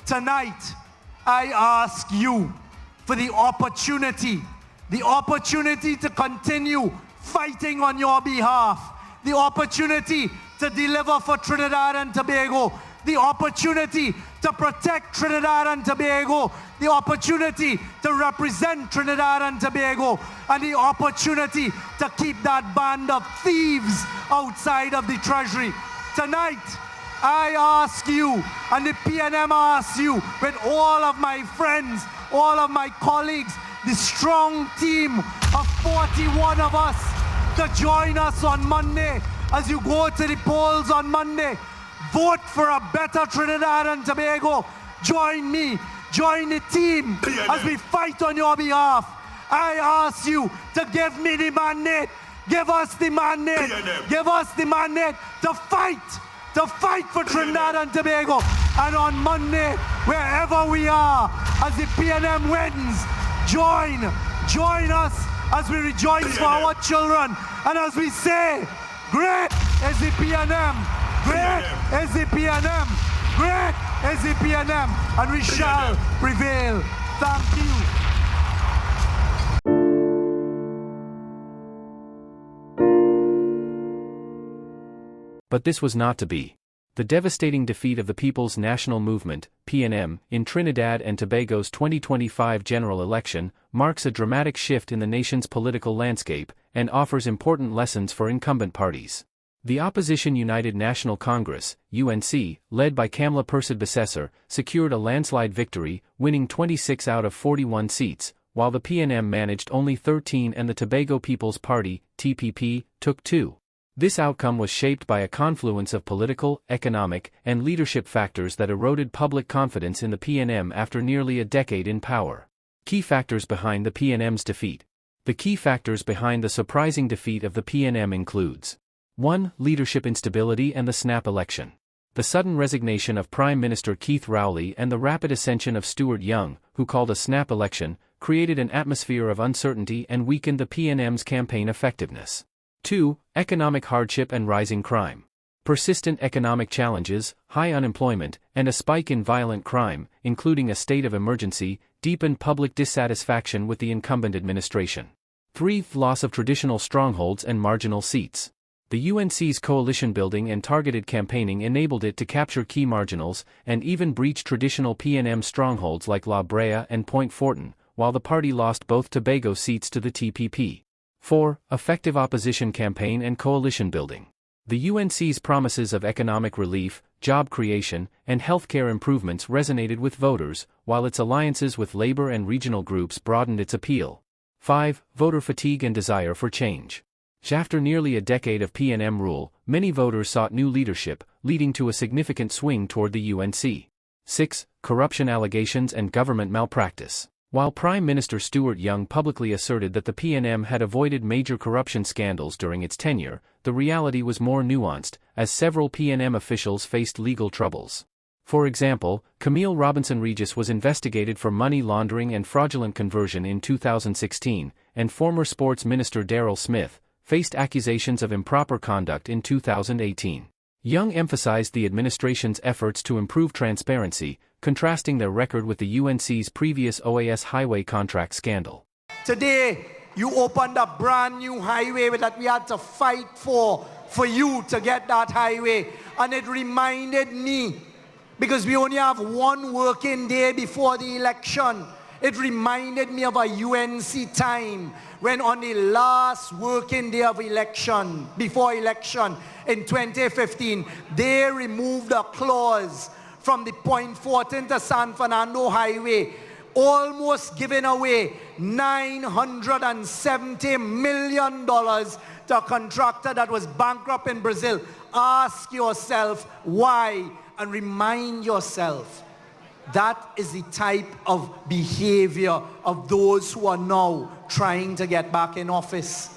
Tonight, I ask you for the opportunity to continue fighting on your behalf, the opportunity to deliver for Trinidad and Tobago, the opportunity to protect Trinidad and Tobago, the opportunity to represent Trinidad and Tobago, and the opportunity to keep that band of thieves outside of the Treasury. Tonight, I ask you, and the PNM asks you, with all of my friends, all of my colleagues, the strong team of 41 of us, to join us on Monday as you go to the polls on Monday. Vote for a better Trinidad and Tobago. Join me, join the team as we fight on your behalf. I ask you to give me the mandate. Give us the mandate. Give us the mandate to fight for Trinidad and Tobago. And on Monday, wherever we are, as the PNM wins, join us as we rejoice for our children. And as we say, great is the PNM, great is the PNM, great is the PNM, and we shall prevail. Thank you. But this was not to be. The devastating defeat of the People's National Movement, PNM, in Trinidad and Tobago's 2025 general election marks a dramatic shift in the nation's political landscape and offers important lessons for incumbent parties. The opposition United National Congress, UNC, led by Kamla Persad-Bissessar, secured a landslide victory, winning 26 out of 41 seats, while the PNM managed only 13 and the Tobago People's Party, TPP, took 2. This outcome was shaped by a confluence of political, economic, and leadership factors that eroded public confidence in the PNM after nearly a decade in power. Key factors behind the PNM's defeat. The key factors behind the surprising defeat of the PNM includes 1. Leadership instability and the snap election. The sudden resignation of Prime Minister Keith Rowley and the rapid ascension of Stuart Young, who called a snap election, created an atmosphere of uncertainty and weakened the PNM's campaign effectiveness. 2. Economic hardship and rising crime. Persistent economic challenges, high unemployment, and a spike in violent crime, including a state of emergency, deepened public dissatisfaction with the incumbent administration. 3. Loss of traditional strongholds and marginal seats. The UNC's coalition building and targeted campaigning enabled it to capture key marginals and even breach traditional PNM strongholds like La Brea and Point Fortin, while the party lost both Tobago seats to the TPP. 4. Effective opposition campaign and coalition building. The UNC's promises of economic relief, job creation, and healthcare improvements resonated with voters, while its alliances with labor and regional groups broadened its appeal. 5. Voter fatigue and desire for change. After nearly a decade of PNM rule, many voters sought new leadership, leading to a significant swing toward the UNC. 6. Corruption allegations and government malpractice. While Prime Minister Stuart Young publicly asserted that the PNM had avoided major corruption scandals during its tenure, the reality was more nuanced, as several PNM officials faced legal troubles. For example, Camille Robinson-Regis was investigated for money laundering and fraudulent conversion in 2016, and former Sports Minister Daryl Smith faced accusations of improper conduct in 2018. Young emphasized the administration's efforts to improve transparency, contrasting their record with the UNC's previous OAS highway contract scandal. Today, you opened a brand new highway that we had to fight for you to get that highway. And it reminded me, because we only have one working day before the election, it reminded me of a UNC time when on the last working day of election, before election in 2015, they removed a clause from the Point Fortin to San Fernando highway, almost giving away $970 million to a contractor that was bankrupt in Brazil. Ask yourself why, and remind yourself that is the type of behavior of those who are now trying to get back in office.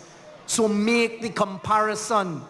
So make the comparison.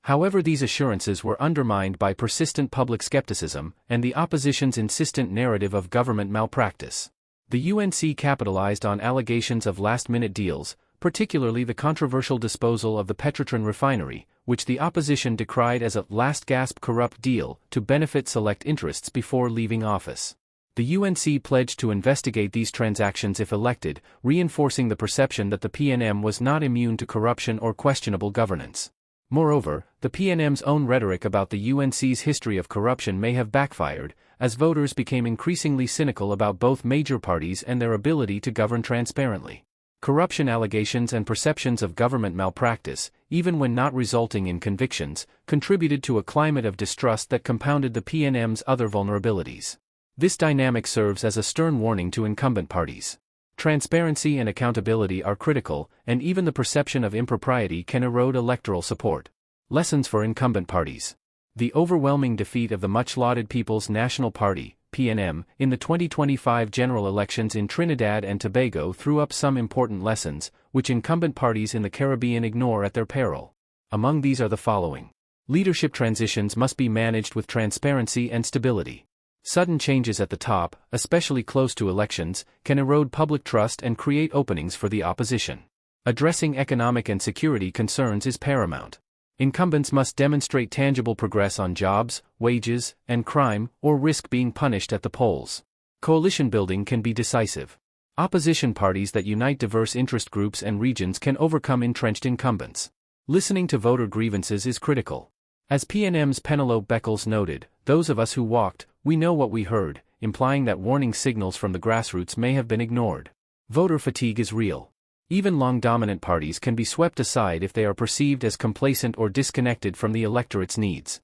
However, these assurances were undermined by persistent public skepticism and the opposition's insistent narrative of government malpractice. The UNC capitalized on allegations of last-minute deals, particularly the controversial disposal of the Petrotrin refinery, which the opposition decried as a last-gasp corrupt deal to benefit select interests before leaving office. The UNC pledged to investigate these transactions if elected, reinforcing the perception that the PNM was not immune to corruption or questionable governance. Moreover, the PNM's own rhetoric about the UNC's history of corruption may have backfired, as voters became increasingly cynical about both major parties and their ability to govern transparently. Corruption allegations and perceptions of government malpractice, even when not resulting in convictions, contributed to a climate of distrust that compounded the PNM's other vulnerabilities. This dynamic serves as a stern warning to incumbent parties. Transparency and accountability are critical, and even the perception of impropriety can erode electoral support. Lessons for incumbent parties. The overwhelming defeat of the much-lauded People's National Party, PNM, in the 2025 general elections in Trinidad and Tobago threw up some important lessons, which incumbent parties in the Caribbean ignore at their peril. Among these are the following. Leadership transitions must be managed with transparency and stability. Sudden changes at the top, especially close to elections, can erode public trust and create openings for the opposition. Addressing economic and security concerns is paramount. Incumbents must demonstrate tangible progress on jobs, wages, and crime, or risk being punished at the polls. Coalition building can be decisive. Opposition parties that unite diverse interest groups and regions can overcome entrenched incumbents. Listening to voter grievances is critical. As PNM's Penelope Beckles noted, "Those of us who walked, we know what we heard," implying that warning signals from the grassroots may have been ignored. Voter fatigue is real. Even long-dominant parties can be swept aside if they are perceived as complacent or disconnected from the electorate's needs.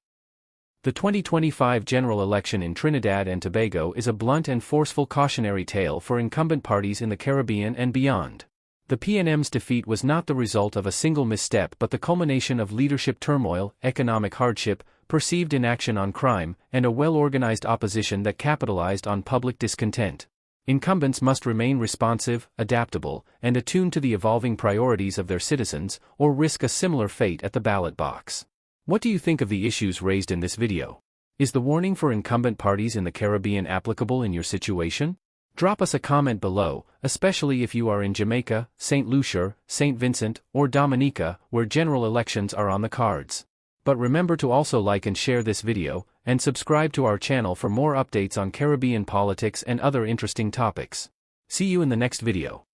The 2025 general election in Trinidad and Tobago is a blunt and forceful cautionary tale for incumbent parties in the Caribbean and beyond. The PNM's defeat was not the result of a single misstep but the culmination of leadership turmoil, economic hardship, perceived inaction on crime, and a well-organized opposition that capitalized on public discontent. Incumbents must remain responsive, adaptable, and attuned to the evolving priorities of their citizens, or risk a similar fate at the ballot box. What do you think of the issues raised in this video? Is the warning for incumbent parties in the Caribbean applicable in your situation? Drop us a comment below, especially if you are in Jamaica, St. Lucia, St. Vincent, or Dominica, where general elections are on the cards. But remember to also like and share this video, and subscribe to our channel for more updates on Caribbean politics and other interesting topics. See you in the next video.